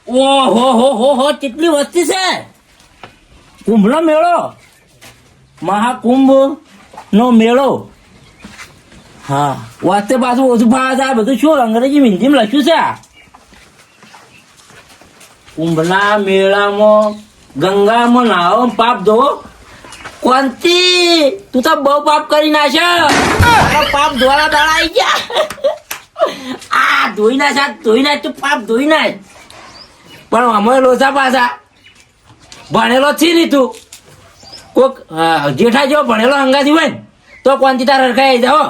ઓહો કેટલી વસ્તી છે. કુંભનો મેળો, મહાકુંભ નો મેળો. હા, વાતે પાછું ઓછું ભાવે છે. આ બધું શું અંગ્રેજી હિન્દીમાં લખ્યું છે? કુંભના મેળામાં ગંગામાં નાહો, પાપ ધોવો. કોંતી, તું તો બહુ પાપ કરી નાખ્યો. પાપ ધોવાના દાડા આવી ગયા. આ ધોઈ નાખ તું, પાપ ધોઈ નાખ. પણ અમે લોચા પાછા ભણેલો છે નહીં તું. કોક જેઠા જેવો ભણેલો હંગાથી હોય ને તો કોંતી તાર રખાઈ જાઓ.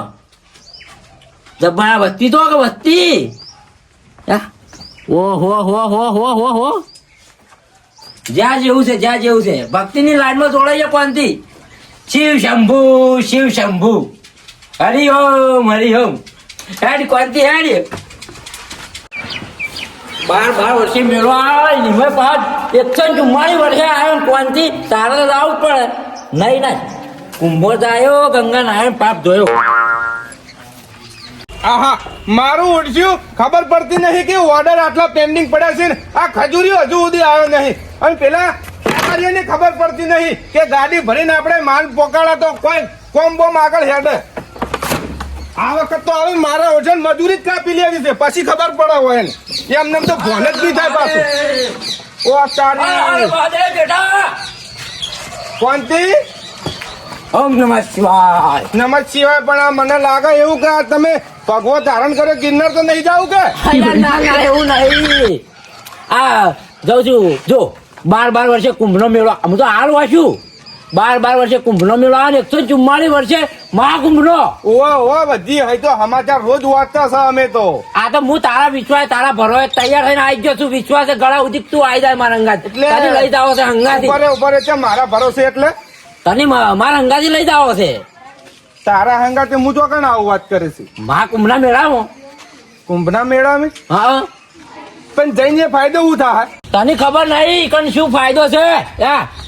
જબ્બા વસ્તી તો કે વસ્તી. ઓહો જ્યાં જેવું છે ભક્તિની લાઈનમાં જોડાઈ જાય. કોંતી શિવ શંભુ હરિઓમ હેડ કોંતી હેડ. 12 વર્ષે મેળો આવે નિમે પાછ 144 વર્ષે આવ્યો. કોંતી તારે તો આવવું પડે. નહીં કુંભો જાયો, ગંગા નારાયણ પાપ ધોયો. આહા, મારું ઉડ્યું ખબર પડતી નહીં કે ઓર્ડર આટલા પેન્ડિંગ પડ્યા છે ને આ ખજૂરીઓ હજુ સુધી આવ્યો નહીં. અને પેલા વેપારીઓને ખબર પડતી નહીં કે ગાડી ભરીને આપણે માલ પોકાડા તો કોઈ કોમ બોમ આગળ હેડે. આ વખત તો હવે મારા ઓજન મજૂરી જ કાપી લેવી છે, પછી ખબર પડે હોય ને. એમને તો ફોન જ નહીં થાય પાછું. ઓ તારી કોંતી, ઓમ નમઃ શિવાય. નમઃ શિવાય. પણ આ મને લાગે એવું કે તમે ભગવો ધારણ કર્યો, ગિરનાર તો નહીં જાવ કે? ના એવું નહીં. આ જાઉં છું. જો 12 વર્ષે કુંભનો મેળો, હું તો હાલ વાંચ્યું. 12 વર્ષે કુંભનો મેળો આવે, 144 વર્ષે મહાકુંભનો. ઓ બધી હોય તો સમાચાર રોજ વાંચતા છે અમે તો. આ તો હું તારા વિશ્વાસ, તારા ભરોએ તૈયાર થઈને આવી ગયો છું. વિશ્વાસ ગળા ઉદીક તું આવી જાય મારા અંગાત. એટલે લઈ જાવ છે હંગાથી. ઉપર છે મારા ભરોસે. એટલે તને મારા હંગાથી લઈ જાવ છે. તારા હંગાતે હું તો કણ આવું વાત કરે છે? મહાકુંભના મેળામાં. કુંભના મેળામાં? હા, પણ જઈને ફાયદો શું થાય? તને ખબર નહીં કણ શું ફાયદો છે?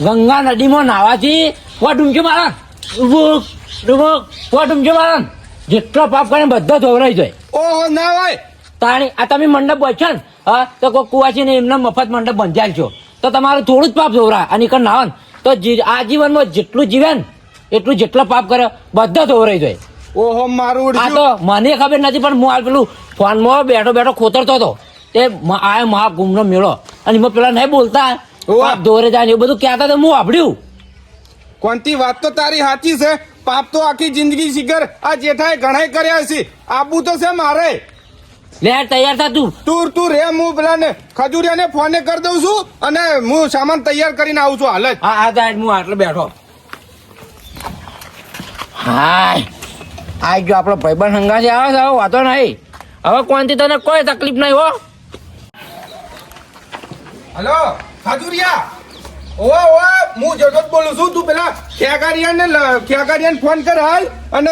ગંગા નદીમાં નાવાથી ડુમકી મારા જેટલો પાપ કરે બધો ધોવરાઈ જાય. ઓહો, ના હોય તાણી. આ તમે મંડપ બચો ને, હા, તો કોઈ કુવાસી ને એમને મફત મંડપ બંધાય છો તો તમારું થોડું જ પાપ ધોવરા. અને કણ નાવા તો આજીવનમાં જેટલું જીવે ને એટલું જેટલો પાપ કરે બધા ધોવરાઈ જાય. ઓહો, મારું આ તો મને ખબર નથી, પણ હું હાલ પેલું ફોનમાં બેઠો ખોતરતો હતો. તે આ મહાકુંભનો મેળો અને એમાં પેલા નહીં બોલતા પાપ ધોરે જાય ને એવું બધું કહેતા તો હું વાપર્યું. કોનથી વાત તો તારી સાચી છે. પાપ તો આખી જિંદગી શિખર આ જેઠાએ ઘણાય કર્યા છે. આબુ તો છે મારે. લે તૈયાર થા તું રે. હું પેલા ને ખજૂરિયાને ફોને કરી દઉં છું અને હું સામાન તૈયાર કરીને આવું છું હાલ જ. હા હું આટલે બેઠો. હાય આ જો આપણો ભાઈબંધ હંગાથી આવે છે. હવે વાતો નહીં. હવે કોણથી તને કોઈ તકલીફ નહીં હો. હલો ખજૂરિયા. હું જતો જ બોલું છું. તું પેલા ખેગારિયાને ફોન કર હાલ. અને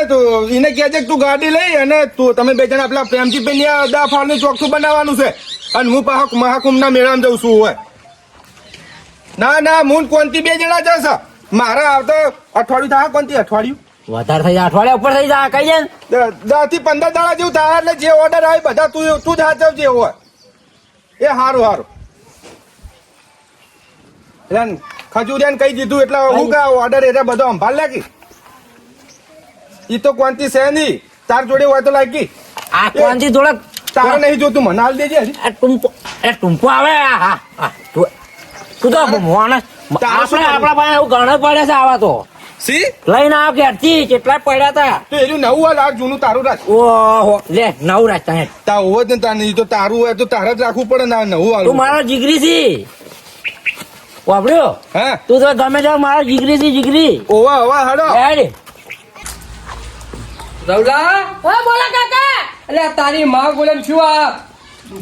એને કહેજે તું ગાડી લઈ અને તું તમે બે જણા પેલા પ્રેમજી પેલી દા ફાળનું ચોકઠું બનાવવાનું છે. અને હું પાછો મહાકુંભના મેળામાં જઉં છું. હોય ના હું કોનથી 2 જણા જશે. મારે આવતા અઠવાડિયું થાય. કોનથી અઠવાડિયું વધારે થઈ જાય, અઠવાડિયા ઉપર થઈ જાય. કઈ જાય 10 થી 15 દાડા જેવું થાય. એટલે જે ઓર્ડર આવે બધા તું જ હાચવજે. હોય એ સારું. એટલે ખજૂરિયાને કહી દીધું એટલે હું કા ઓર્ડર એટલે બધો સંભાળ લાગી. ઈ તો કોનથી છે નહીં. તાર જોડે હોય તો લાગી. આ કોનથી જોડે તારે નહીં જોતું, મને હાલ દેજે. ટૂંપો આવે. તું તો માણસ આપણા પાસે એવું ઘણો પડે છે. આવા તો સી લઈને આવ ઘેરથી કેટલા પડ્યા હતા. તો એનું નવું હાલ આ જૂનું તારું રાખ. ઓહો લે નવું રાખતા. તાર હોવ જ ને તાર નહીં તો તારું હોય તો તારે જ રાખવું પડે ને. નવું હાલ તું મારો જીગરી છી. વાપર્યો? હા, તું તો ગમે તે મારો જીગરી છી. જીગરી ઓવા હડો હેડ. રવલા, હા બોલા કાકા. એટલે તારી માં બોલે શું આ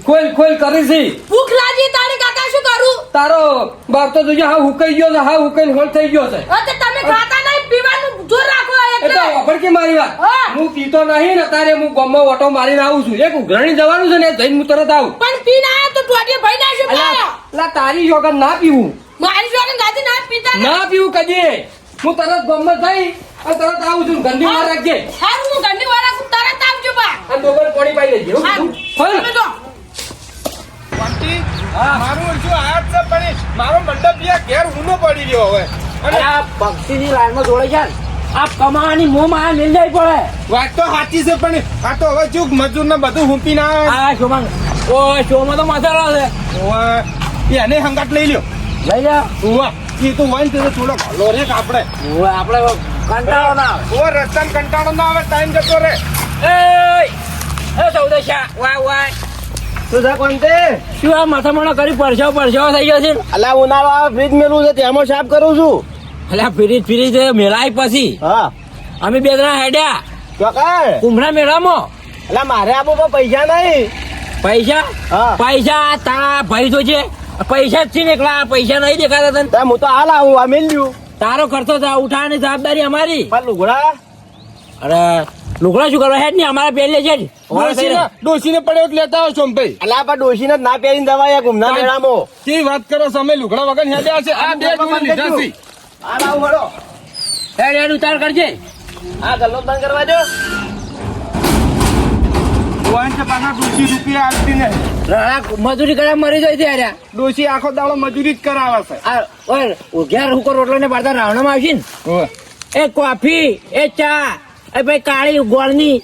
ખોલ કરી છે? ભૂખ લાગી તારી કાકા, શું કરું? તારો બાપ તો જોજે હા હુકાઈ ગયો છે. હા હુકાઈને હોલ થઈ ગયો છે. હા તો તમે ખાતા નહીં, પીવાનું જોર રાખો એટલે એટલે. વાપર કે મારી વાત. હા. હું પીતો નહીં ને તારે હું ગામમાં ઓટો મારીને આવું છું. એક ઉઘરાણી જવાનું છે ને જઈને હું તરત આવું. પણ પી ના તો ટોટી ભાઈ ના શું અલા પાયો? અલા, તારી વગર ના પીવું. મારી જોડે ગાદી ના પીતા ને. ના પીવું કદી. હું તરત ગામમાં જઈ અને તરત આવું છું. ગંદી વાર રાખજે. હારું હું ઘરની વાર રાખું, તરત આવજો બા. અને ડોબર પાણી પાઈ લેજે. હારું. હો ને? તમે જો. કોનથી હા. મારું ઓળખ્યું આ જ છે પણ મારો મંડપ ત્યાં ઘેર ઊનો પડી ગયો હવે અને અને આ ભક્તિની લાઈનમાં જોડે છે ને, આ કમાવાની મોંમાં મિલ જાય પડે. વાત તો સાચી છે પણ આ તો હવે ચૂક મજૂર ને બધું હુંપી ના આ શોમાં ઓ શોમાં તો મસાલો છે. એને હંગાટ લઈ લ્યો લઈ જા. ઓવા એ તો હોય ને તો થોડો ઘલો રે કે આપણે ઓય, આપણે કંટાળો ના આવે. ઓવા રસ્તામાં કંટાળો ના આવે ટાઈમ જતો રે એ સૌદેશા વાય વાય શું છે કોંતે? શું આ માથામણો કરી પરસાવ થઈ ગયો છે? અલા ઉનાળો આ ફ્રીજ મેલું છે તેમાં સાફ કરું છું. અલ્યા ફ્રીજ છે મેળાય પછી હા અમે બે જણા હેડ્યા ચોકાય. કુંભના મેળામાં. અલા મારે આપો પણ પૈસા નહીં. પૈસા હા. પૈસા તારા ભાઈ તો છે, પૈસા જ છે ને એકલા, પૈસા નહીં દેખાતા તને. તો હું તો હાલ આવું આ મેલ્યું તારો ખર્ચો ઉઠાવવાની જવાબદારી અમારી. પણ લુગડા અરે લુગડા શું કરવા હેડ ને અમારે પહેલે છે જ. ડોસીને પડ્યો એટલે લેતા આવો સોમભાઈ અલા પણ ડોશીને જ ના પહેરીને દવાયા ઘૂમના મેળામાં. કેવી વાત કરો છો અમે લુગડા વગર હેડ્યા છે આ બે જોડી લીધા છે હાલ આવું હળો. હેડ હેડ ઉતાર કરજે. આ ગલ્લો બંધ કરવા દો. વાંચ પાછા ડોસી રૂપિયા આપતી ને મજૂરી કર્યા મરી જાય ત્યારે. ડોસી આખો દાડો મજૂરી જ કરાવે છે આ ઓય ઘેર હુકો રોટલો ને પાડતા રાવણામાં આવશે ને, ઓવે. એ કોફી એ ચા એ ભાઈ કાળી ગોળની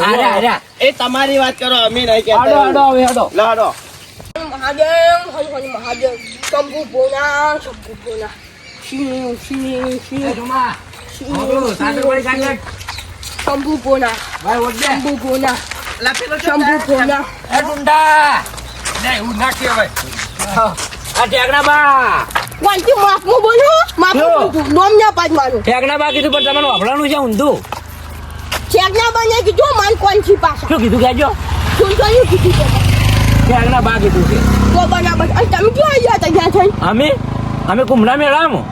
આર્યા એ તમારી વાત કરો અમે નહીં આડો કહેતા. હવે આડો. લો હળો. મહાદેવ હરિ હરિ મહાદેવ શંભુ ભોના શિવ શિવ શિવ એ જોમા, મોકલો, સાદર વાળી કાંઈ લે. શંભુ ભોના ભાઈ વોટ દે. શંભુ ભોના અલા પેલો શંભુ ભોના એ ડુંડા. ના એવું ના કહેવાય આ ઠેકડા બા. વાંચી માપનું બોલું માપનું બોલું નોમ ના પાડ મારું ઠેકડા બા કીધું પણ તમારું વાપરવાનું છે ઊંધું. ચેકના બને કીધું માન કોણ છી પાછા શું કીધું કહેજો? શું કર્યું કીધું તે ઠેકડા બા કીધું છે. તો બરાબર અને તમે ક્યાં આવ્યા હતા ત્યાં થઈને અમે કુંભના મેળામાં.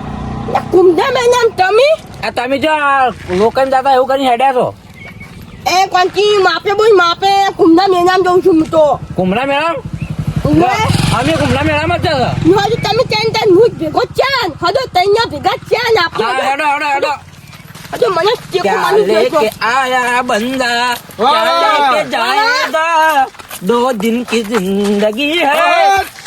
કુંભના મેનામ તમે આ તમે જો આ લોકન દાદા એવું કરીને હેડ્યા છો. એ કોણથી માપે બોલ માપે કુંભના મેનામ જઉં છું હું તો કુંભના મેળામાં? અમે કુંભના મેળામાં જ છે. હજુ તમે ત્રણ ત્રણ હું જ ભેગો ચાન હજુ ત્રણ ભેગા ચાન હા, આપ્યો હેડો હેડો હેડો. હજુ મને ચેકો क्या માની लेके ગયો आया बंदा, वाह! क्या लेके जाएगा, 2 दिन की जिंदगी है,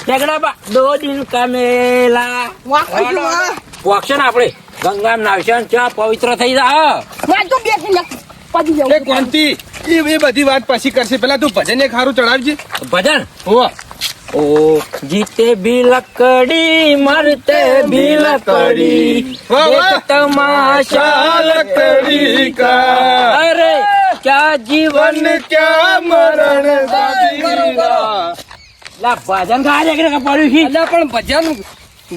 ઠેકડા બા 2 दिन का मेला. વાહ કશું વાહ વાગશે ને આપણે ગંગા નાવશન ચા પવિત્ર થઈ જા. વાહ તો બે છે પડી જાઉં એ કોંતી એ બધી વાત પછી કરશે પેલા તું ભજન એક હારું ચડાવજે ભજન. હોવા ओ जीते भी लकड़ी मरते भी लकड़ी, वाह, वाह. देख तमाशा लकड़ी का अरे क्या जीवन क्या मरण दादीरा. લા ભજન ગાય કે પડ્યું છે. અલ્યા પણ ભજન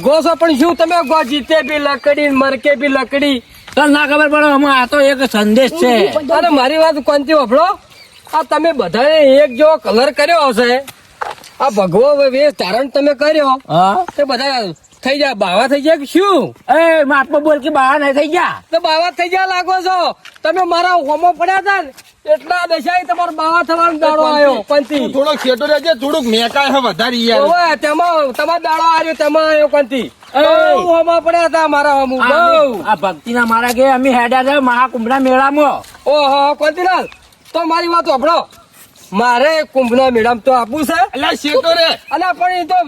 ગોસો પણ શું તમે ગો જીતે બી લકડી મરકે બી લકડી. તને ના ખબર પડે આમાં આ તો એક સંદેશ છે. અરે મારી વાત કોનથી વફળો, આ તમે બધાએ એક જેવો કલર કર્યો હશે, આ ભગવો વેશ ધારણ તમે કર્યો હા તે બધા થઈ જાય બાવા થઈ જાય કે શું? એ માટમાં બોલ કે બહાર નહીં થઈ ગયા. તો બાવા થઈ ગયા લાગો છો તમે. મારા હોમો પડ્યા હતા ને એટલા દશાએ તમારો બાવા થવાનો દાડો આવ્યો પંથી. તું થોડોક શેટો રહેજે થોડુંક મેકાય હે વધારી યાર ઓવે, તેમાં તમારો દાડો આવ્યો તેમાં આવ્યો પંથી. એ. બહુ હોમો પડ્યા હતા મારા હોમું બહુ. આ ભક્તિના મારા કે અમે હેડ્યા છે મહાકુંભના મેળામાં. ઓહો કોંતીલાલ, તો મારી વાત સાંભળો, મારે કુંભના મેળામાં તો આપવું છે. અલ્યા શેટો રે અલ્યા પણ એ તો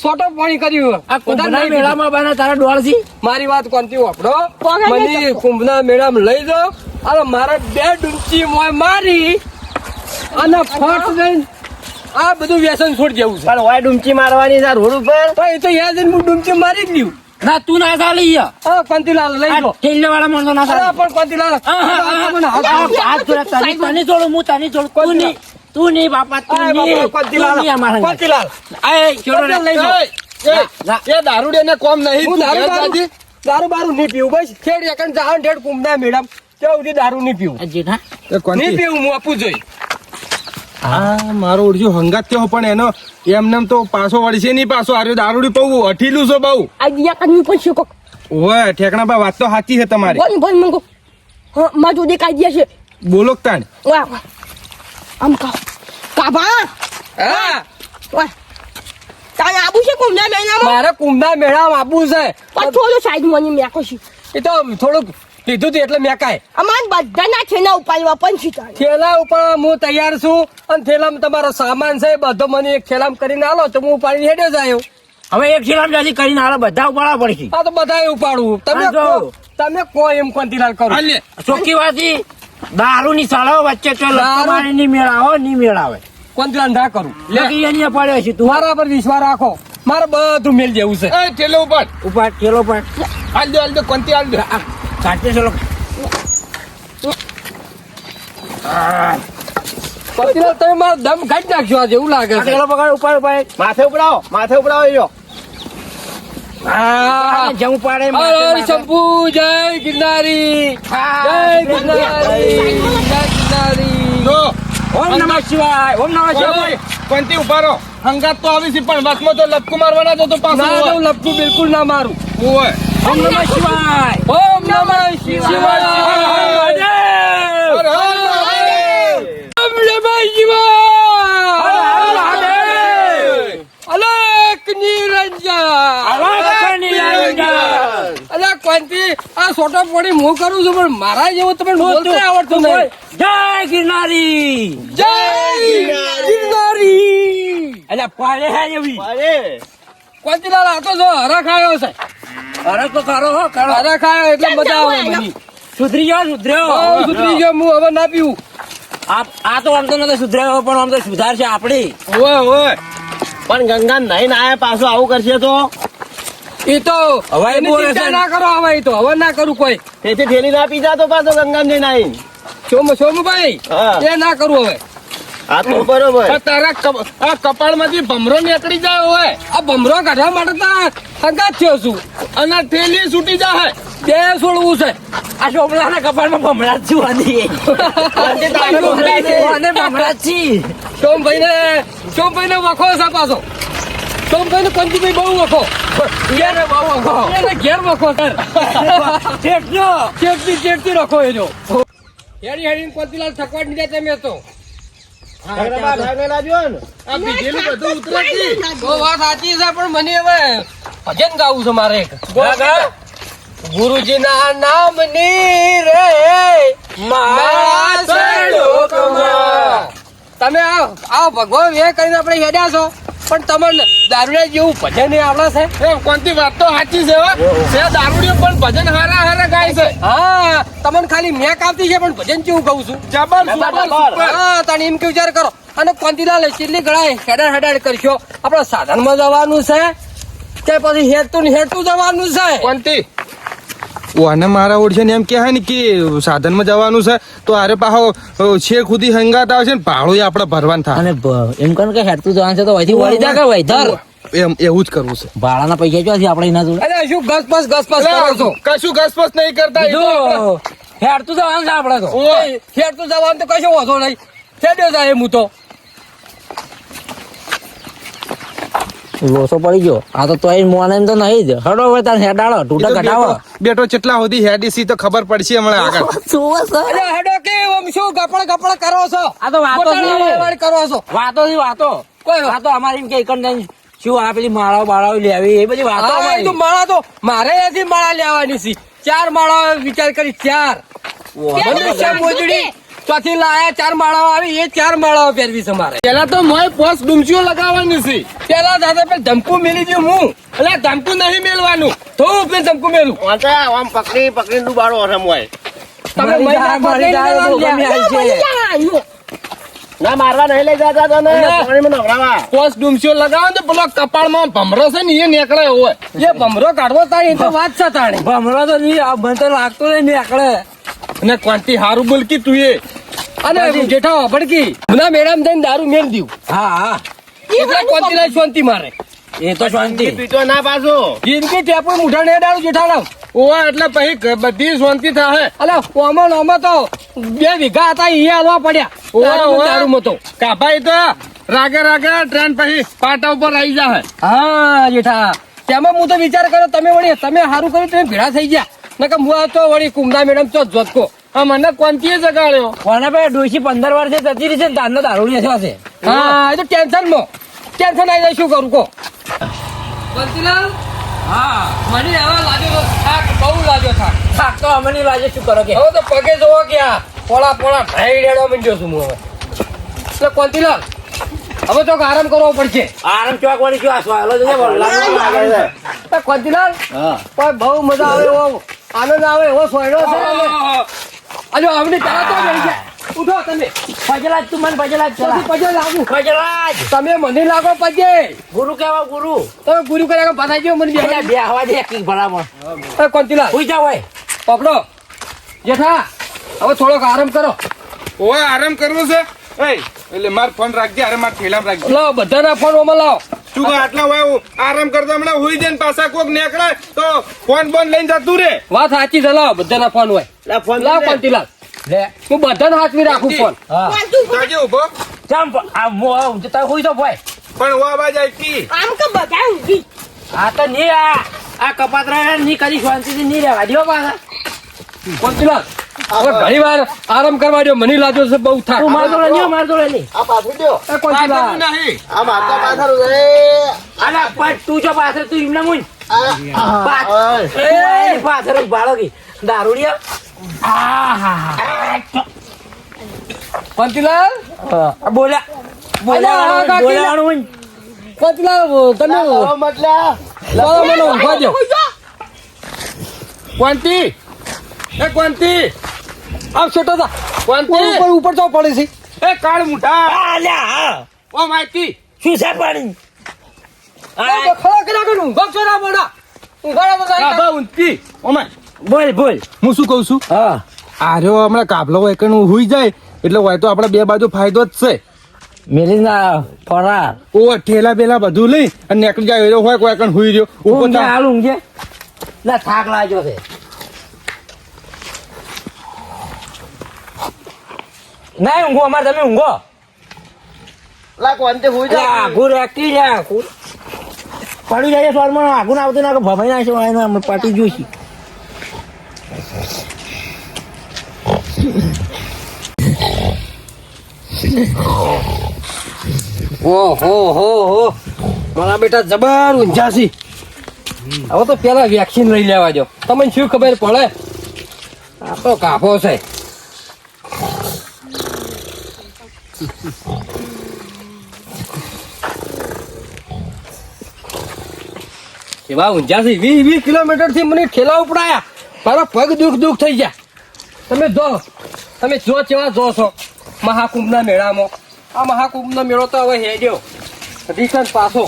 છોટો પાણી કર્યું. આ કુંભના બધા નહીં મેળામાં બના તારા ડોળથી. મારી વાત કોનથી વાપરો, કોને મને નહીં કુંભના મેળામાં લઈ જાઓ અને મારે 2 ડૂમચી મોય મારી અને ફટ લઈને આ બધું વ્યસન છોડી દેવું છે. પણ ઓય ડૂમચી મારવાની છે રોડ ઉપર. પણ એ તો યાદ હું ડૂમચી મારી જ લ્યું. ના તું ના ચાલી યા. હા કોંતીલાલ લઈ જાઓ. ઠેલે વાળા માણસો ના અરે ચાલે. પણ કોંતીલાલ મને હાથ હાથ જોડે તને છોડું હું તને છોડું. તું નહીં બાપા તું આ નહીં. બાપા, કોંતીલાલ તું નહીં અમારા ઘરે. કોંતીલાલ એ છોડો ને. લઈ જાઓ. એ દારૂડે ને કોમ નહીં હું તું ઘેર દારૂ જાજે. દારૂ બારું નહીં પીવું બસ. છેડ એકણ જાણ ઠેડ કુંભના મેળામાં ત્યાં સુધી દારૂ નહીં પીવું. આ જેઠા. એ નહીં કોંતી પીવું હું આપવું જોઈએ. હા મારો ઓળજો હંગાત થયો પણ એનો એમને તો પાછો વળશે નહીં પાછો આર્યો દારૂડી પવું અઠીલું છે બહુ આ દિયા કરવી પડશે કોક ઓય ઠેકણા બા વાત તો સાચી છે તમારી બોલ બોલ મંગો હા માં જો દેખાઈ ગયા છે બોલો તાણ વાહ વાહ આમ કા કાબા હા વાહ તારે આબુ છે કુંભના મેળામાં મારે કુંભના મેળામાં આપવું છે. પાછો ઓલો સાઈડ માં મેકો છે એ તો થોડુંક લીધું તું એટલે મેં કાંઈ અમારે બધાના છેના ઉપાડવા પણ શીખાય. થેલા ઉપર હું તૈયાર છું અને થેલામાં તમારો સામાન છે એ બધો મને એક થેલામાં કરીને આલો તો હું ઉપાડીને હેડ્યો જ આવ્યો. હવે એક શિરામ જાજી કરીને હાલ બધા ઉપાડવા પડશે. આ તો બધા ઉપાડવું તમે હા, જો. કહો, તમે કહો એમ કોંતીલાલ કરો. હાલે. ચોખ્ખી વાત ઈ, દારૂની સાળો વચ્ચે તો દારૂ? મારી નહીં મેળાવો નહીં મેળાવે. કોંતીલાલ ના કરું લે લગી અહીંયા પડ્યો છે તું મારા પર વિશ્વાસ રાખો મારે બધું મેલ જેવું છે. એ ઠેલો ઉપર ઉપાડ કેલો પણ હાલ દે કોંતી હાલ દે. કાઢતે ચલો. કોંતીલાલ તમે મારો દમ કાઢી નાખજો આજે એવું લાગે છે. કેલો પકડ ઉપાડ. માથે ઉપડાવો એજો. હા જવું પાડે હર શંભુ જય ગિરનારી જય ગિરનારી જય ગિરનારી. જો ઓમ નમઃ શિવાય ઓમ નમઃ શિવાય. કોંતી ઉભારો હંગાત તો આવી છે પણ વચમાં તો લપકુ મારવાના તો ના પાછું હું લપકું બિલકુલ ના મારું. હોય. ઓમ નમઃ શિવાય. ઓમ નમઃ શિવાય હર હર મહાદેવ. ઓમ નમઃ શિવાય અલક નિરંજન. અલા કોંતી આ સોટો પોડી હું કરું છું પણ મારા જેવું તમે બોલતા આવડતું નહીં. જય ગિરનારી. જય ગિરનારી. એટલે પાડે હે એવી. અરે કોંતીલાલ આ તો જો હરખ આવ્યો છે. અરે તો કરો હો કરો. હરખ આવ્યો એટલે મજા આવે મને. સુધરી જાઓ બહુ સુધર્યો. સુધરી ગયો હું હવે ના પીવું. આ તો આમ તો નથી સુધર્યો પણ આમ તો સુધાર છે આપડી. હોય હોય. પણ ગંગા નહીં આયા પાછો આવું કરશે તો એ તો હવે એની બોલે ચિંતા છે. ના કરો હવે એ તો હવે ના કરું કોઈ. તેથી થેલી ના પી જાતો પાછો ગંગા જઈને આવીને. સોમભાઈ હા. એ ના કરું હવે. આ તો બરોબર. આ તારા આ કપાળમાંથી ભમરો નીકળી જાય હોય આ ભમરો કાઢવા માટે તો હંગાત થયો છું. અને થેલી છૂટી જાય. બે છોડવું છે. આ ચોપડાના કપાળમાં ભમરા જ છું આની. અને ભમરા જ છી. સોમભાઈ ને વખો છે પાછો. સોમભાઈ ને પંચભાઈ બહુ વખો. એને બહુ વખો. એને ઘેર વખો સર. શેઠનો. ચેટતી રખો એ જો. હેડી કોંતીલાલ થકવાડ નહીં જાય તમે તો. ભાગને લાગ્યો ને. આ બીજેલું બધું ઉતરે છે. તો વાત સાચી છે પણ મને હવે ભજન ગાવું છે મારે એક. ગુરુજીના નામની રે માળા છે લોકમાં. તમે આ ભગવાન એ કરીને આપણે હેડ્યા છો પણ તમને દારૂડિયા જેવું ભજન એ આવડે છે. એ કોંતી વાત તો સાચી છે હો. છે દારૂડિયો પણ ભજન હારા ગાય છે. હા તમને ખાલી મેક આવતી છે પણ ભજન કેવું ગાઉં છું. જબર સુપર. હા તને એમ કે વિચાર કરો અને કોંતીલાલ ચીલી ગળાય હેડાડ કરશો આપણે સાધનમાં જવાનું છે કે પછી હેડતું જવાનું છે. કોંતી ઓને મારા ઓળશે ને એમ કહે ને કે સાધનમાં જવાનું છે તો આરે પાહો શેર ખુદી હંગાત આવશે ને ભાડું આપણે ભરવાનું થાય. અને એમ કહે કે હેઠતું જવાનું છે તો વહીથી વળી જા કે વહીધર. એમ એવું જ કરવું છે. ભાડાના પૈસા જોવાથી આપણે એના જોડે. અરે શું ઘસપસ કરો છો? કશું ઘસપસ નહીં કરતા એ તો આપણે- જો હેઠતું જવાનું છે આપણે તો. ઓય. હેડતું જવાનું તો કશો વાંધો નહીં. હેડ્યો જાય હું તો. લોસો પડી ગયો આ તો તોય મોને એમ તો નહીં જ. હડો હવે તાર હેડાળો ટૂટા ઘટાવો. બેટો કેટલા સુધી હેડી સી તો ખબર પડશે હમણાં આગળ. અરે હેડો કે આમ શું ગપડ કરો છો? આ તો વાતો છે. ગોટાળા કરો છો? વાતો થી વાતો. કોઈ વાતો અમારી એમ કે એકંદર શું આ પેલી માળાઓ બાળાઓ લેવી એ બધી વાતો હા, એ અમારી. તો માળા તો મારે એથી માળા લેવાની છે. 4 માળા વિચાર કરી 4 મનુષ્ય મોજડી ચોથી લાયા 4 માળાઓ આવી એ 4 માળાઓ પહેરવી છે મારે. પેલા તો મોય પોસ ડુમચીઓ લગાવવાની છે. પેલા દાદા પેલા ધમકું મેલી દઉં હું. એટલે ધમકું નહીં મેલવાનું. તો પેલું ધમકું મેલું. વાંચા આમ પકડી ડુબાડો રમવાય. તમે મરી મહિના જાય, મરી જાય, પકડીને તો ગમે આવી છે. ના મારવા નહીં લઈ જતા તને ના. પાણીમાં નવડાવવા. પોસ ડુમચીઓ લગાવો ને પેલો કપાળમાં ભમરો છે ને એ નીકળે હોય. જે ભમરો કાઢવો તાણી એ તો વાત છે તાણી. ભમરો તો નહીં આ મને તો લાગતો નહીં આકડે. અને કોંતી હારું બોલકી તું એ અને જેઠા ભડકી ના મેડમ થઈને દારૂ મેળ દીધું હા હા એટલે કોંતીલાલ શાંતિ મારે. એ તો શાંતિ. પીટો ના પાછો. જિંદગી ટેપો મુઠા ને દારૂ જેઠારામ. ઓવા એટલે પછી બધી શાંતિ થાય. અલે ઓમાં તો 2 વીઘા હતા એ હાલવા પડ્યા. દારૂમાં તો કાભાઈ તો રાગે ટ્રેન પછી પાટા ઉપર આવી જાય. હા જેઠા તેમાં હું તો વિચાર કર્યો તમે સારું કર્યું તમે ભેળા થઈ ગયા નકર હું આ તો વળી કુમદા મેડમ તો જોતકો. હા મને કોંતીએ જગાડ્યો. કોને ભાઈ ડોશી 15 વર્ષે જતી રહી છે ને તારનો દારૂ છે. હા એ તો ટેન્શન આવી જાય શું કરું કો બંતીલાલ. હા મને હવે લાગ્યો થાક બહુ લાગ્યો થાક. તો અમને લાગે શું કરો કે હવે તો પગે જોવો કે આ પોળા ઢાઈ રેડવા માંડ્યો છું હું હવે એટલે કોંતીલાલ હવે તો આરામ કરવો પડશે આરામ ચોક વાળી શું આસવા હાલો છે લાગે છે કોંતીલાલ હા પણ બહુ મજા આવે એવો આનંદ આવે એવો સોયડો છે અજો અમને ચાલો તો બેસી ગયા. ઉઠો તમે પજલાજ તું મને પજલાજ ચલા પગે લાગુ પજલાજ તમે મને લાગો પગે ગુરુ કેવા ગુરુ તમે પૂરું કર્યા બધા જેવો મને એટલે બે હવા દે એક ભરામણ કોંતીલાલ સુઈ જાવ હોય પકડો જેઠા હવે થોડોક આરામ કરો ઓય આરામ કરવો છે એ એટલે માર ફોન રાખજે અરે માર થેલામાં રાખજે લાવો બધાના ફોન ઓમાં લાવો શું કે આટલા હોય આરામ કરતા હમણાં હુઈ જઈને પાછા કોક નીકળે તો ફોન બોન લઈને જતું રે વાત સાચી છે લાવો બધાના ફોન હોય લાવ કોંતીલાલ લે હું બધાને હાથવી રાખું ફોન હા જાજે ઉભો ચામ આ મો જતા હોઈ તો ભાઈ પણ ઓ અવાજ આવી આમ કે બધા ઊંઘી આ તો ની આ કપાતરા ની કરી શાંતિથી ની રહેવા દો પાછા કોંતીલાલ હવે ઘણી વાર આરામ કરવા દો મને લાગ્યો છે બહુ થાક તું મારતો નહીં મારતો નહીં આ પાછું દ્યો. એ કોંતીલાલ નહીં આ માતા પાછળ રે. અલા પણ તું જો પાછળ તું એમને મુન આ પાછળ જ ભાળો કે દારૂડિયા કોંતીલાલ બોલ્યા અલા, કાકી. બોલાવાનું કોંતીલાલ તમે આવો મતલા. બોલો મને ઊંઘવા દો કોંતી એ કોંતી આવ છોટો થા કોંતી ઉપર તો પડે છે એ કાળ મુઠા અલ્યા ઓ માઈકી શું છે પાણી ખરા કર્યા કરું ઊંઘો છો ના બોડા ઊંઘાડા બધા કાબા ઊંચી ઓમાય બોલ બોલ હું શું કહું છું હા આ રહ્યો હમણાં કાબલો હોય કે હુઈ જાય એટલે હોય તો આપણે બે બાજુ ફાયદો જ છે મેલીના ફરાર ઓ ઠેલા બેલા બધું લઈ અને નીકળી જાય એરો હોય કોઈ કણ હુઈ રહ્યો ઉપર ઊંઘે હાલ ઊંઘે ના થાક લાગ્યો છે ના ઊંઘો અમારે તમે ઊંઘો લા કોણતે હુઈ જા. આઘું રેકટી લે આઘું પડી જાય સ્વરમાં આઘું આવતું ના ભમાઈ નાખશે અમે પાટી જોઈશી ઓહો મારા બેટા જબર ઊંઝાસી હવે તો પેલા વેક્સિન લઈ લેવા દો તમને શું ખબર પડે આ તો કાફો છે એવા ઊંઝાસી 20 કિલોમીટર થી મને ઠેલા ઉપડાયા મારા પગ દુખ થઈ ગયા તમે જો કેવા જો છો મહાકુંભના મેળામાં આ મહાકુંભનો મેળો તો હવે હેડ્યો રિટર્ન પાછો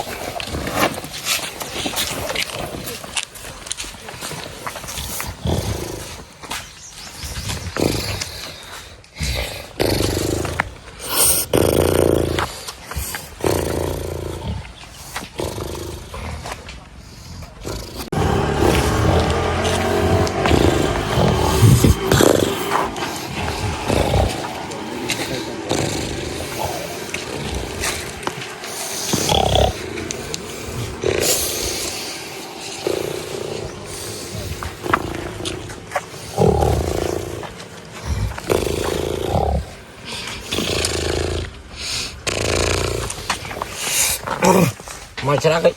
મચરા કઈ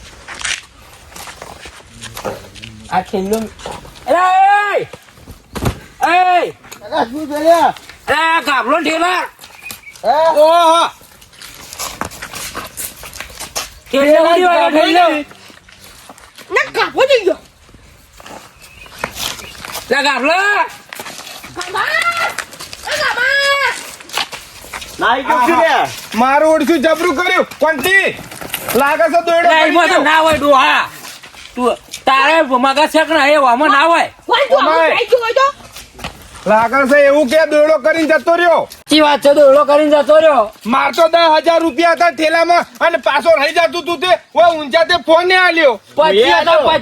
આ ખેલ્લો અરે કાકા શું કર્યા? અરે ગાભલો ઠેલા હે? ઓહો ઠેલો ઉડી વાળો ઠેલો ના કાપો થઈ ગયો લા ગાભલો નાઈ ગયો છું રે. મારું ઓળખ્યું જબરું કર્યું કોણથી લાગે છે દોડો લા ઈમાં તો ના હોય ડોહા તું તારે મગજ છે કે ના એ વામાં ના હોય કોઈ તો ઓમાય. આવું થઈ ગયું હોય તો લાગે છે એવું કે દોડો કરીને જતો રહ્યો સાચી વાત છે દોડો કરીને જતો રહ્યો માર તો 10,000 રૂપિયા હતા થેલામાં અને પાછો રહી જતું તું તે ઓ ઊંચા તે ફોન ને આલ્યો 25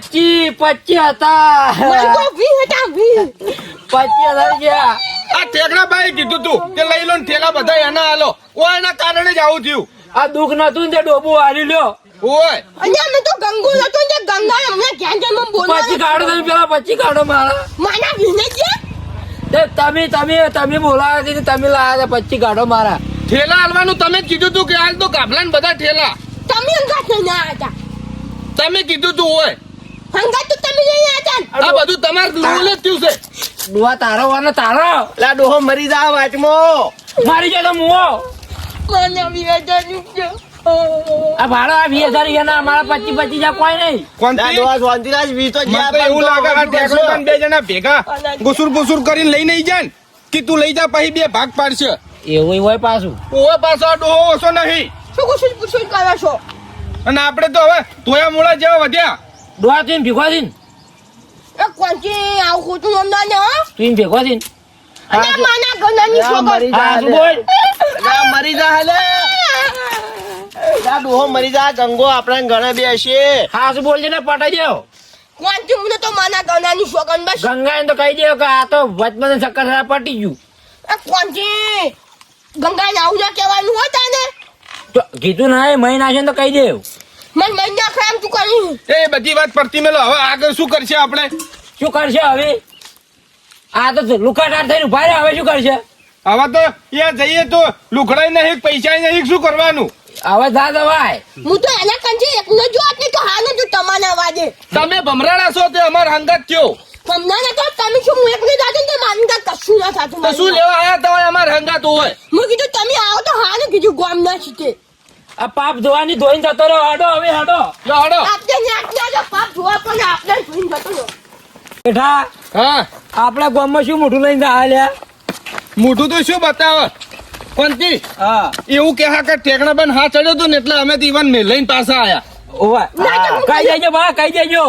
હતા મને તો 20 હતા 20 25,000 ગયા આ ટેકડા ભાઈ કીધું તું કે લઈ લો ને થેલા બધા એના આલો ઓ એના કારણે જ આવું થયું આ દુઃખ નતું ને તે ડોબું હારી લ્યો ઓય અને અમે તો ગંગુ હતો ને ગંગા અમને ક્યાં જન્મ બોલવા 25 કાઢો તમે પેલા 25 કાઢો મારા માના વિને છે તે તમે બોલાવ્યા હતી ને તમે લાયા હતા 25 કાઢો મારા થેલા આલવાનું તમે જ કીધું તું કે હાલ તો ગાભલાને બધા થેલા તમે અંગાત નહીં આવ્યા તમે કીધું તું ઓય હતા અંગાત તો તમે નહીં આવ્યા હતા આ બધું તમારું લોલ જ થયું છે ડોહા તારો અને તારો લા ડોહો મરી જા વાચમાં. મારી જાય તો મુઓ મને 20,000 રૂપિયા. આ ભાડો આ 20,000 રૂપિયાના અમારા 25 જા કોઈ નહીં. લા કોણથી? ડોહા શાંતિરાજ વી તો મને જ્યાં તો એવું પણ લાગે આ ડોહા ટેકલો તને બે જણા ભેગા ગુસુર ગુસુર કરીને લઈ નહીં જાય ને કે તું લઈ જા પછી બે ભાગ પાડશે. એવું હોય પાછું. ઓવે પાછો આ ડોહો ઓછો નહીં. શું કશું કરો છો? અને આપણે તો હવે તોયા મૂળા જેવા વધ્યા. ડોહા તું એમ ભેગો થઈને એ કોણથી આવું ખોટું સમજાય ને, હો? તું એમ ભેગો થઈને અને માના ગણાની લા છોકરી. મરી જા હા શું લે. બોલ લા મરી જા હાલે. લા ડોહો મરી જા ગંગો આપણા ઘરે બેસી. હા શું બોલજે ને પટાઈ દેવ. કોણથી મને તો માના ગણાની છોકરી બસ. ગંગાને તો કહી દેવ કે આ તો વચમાં ચક્કર થયા પટી ગયું. એ કોણથી ગંગાને આવું ના કહેવાનું હોય તાને. તો કીધું ના મહી નાખે તો કહી દેવ. મને મહિના ખામ તું કરી. એ બધી વાત પડતી મેલો હવે આગળ શું કરશે આપણે? શું કરશે હવે? આ તો લુકાટાર થઈને ઉભા રહ્યા, હવે શું કરશે? હવે તો ત્યાં જઈએ તો લુખડાઈ નહીં પૈસા નહીં શું કરવાનું? હવે જા દવાય. હું તો એના કંઠે એકનો જો એટલે તો હાને તો તમાના વાજે. તમે ભમરાડા છો તે અમાર હંગાત થયો. તમને તો તમે શું હું એકને જાતે તો મારું તો કશું ના થાતું. તો શું લેવા આયા તમે અમાર હંગાત હોય? હું કીધું તમે આવો તો હાને કીધું ગોમ ના છીતે. આ પાપ ધોવાની ધોઈને જતો રહ્યો. હડો હવે હડો. લો હડો. આપણે ન્યાકના પાપ જોવા પણ આપણે જોઈને જતો રહ્યો. બેઠા હા આપણા ગામમાં શું મોઢું લઈને હાલ્યા? મોઢું તો શું બતાવે કોણથી? હા એવું કે હા કે ટેકણા બન હા ચડ્યો તો ને એટલે અમે તો ઈવન ને લઈને પાછા આયા. ઓવા કઈ દેજો બા, કઈ દેજો.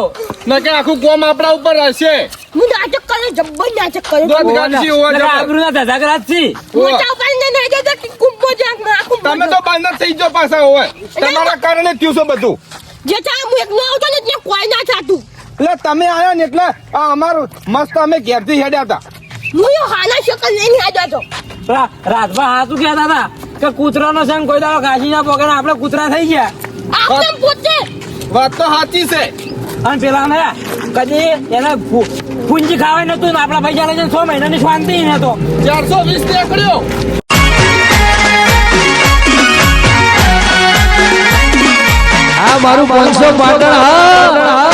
ને કે આખું કોમ આપણા ઉપર હશે. હું નાટક કરે જબ્બર નાટક કરે. દોઢ ગાંઠી હોવા જબર. આબરૂના ધધાગરાજ છે. મોટા પાડીને નહીં જતા કે કુંભો જાક ના કુંભો. તમે તો બાંધા થઈ જાઓ પાછા હોય. તમારા કારણે થયું છે બધું. જે ચા હું એકલો આવતો ને ત્યાં કોઈ ના થાતું. એટલે તમે આયા ને એટલે આ અમારું મસ્ત અમે ઘેરથી હેડ્યા હતા. હું યો હાના શકલ લઈને આવ્યો હતો. રાતમાં હાથું કહેતા હતા કે કૂતરાનો સંગ કોઈ દાડો ઘાસી ના પકડે, આપણે કૂતરા થઈ ગયા. આપણે પોતે વાત તો સાચી છે. અને પેલા ને કદી એને પૂંજી ખાવાય નતું ને આપણા પૈસા લઈને 6 મહિનાની શાંતિ નતો. 420 નીકળ્યો. આ મારું 500 પાટણ. હા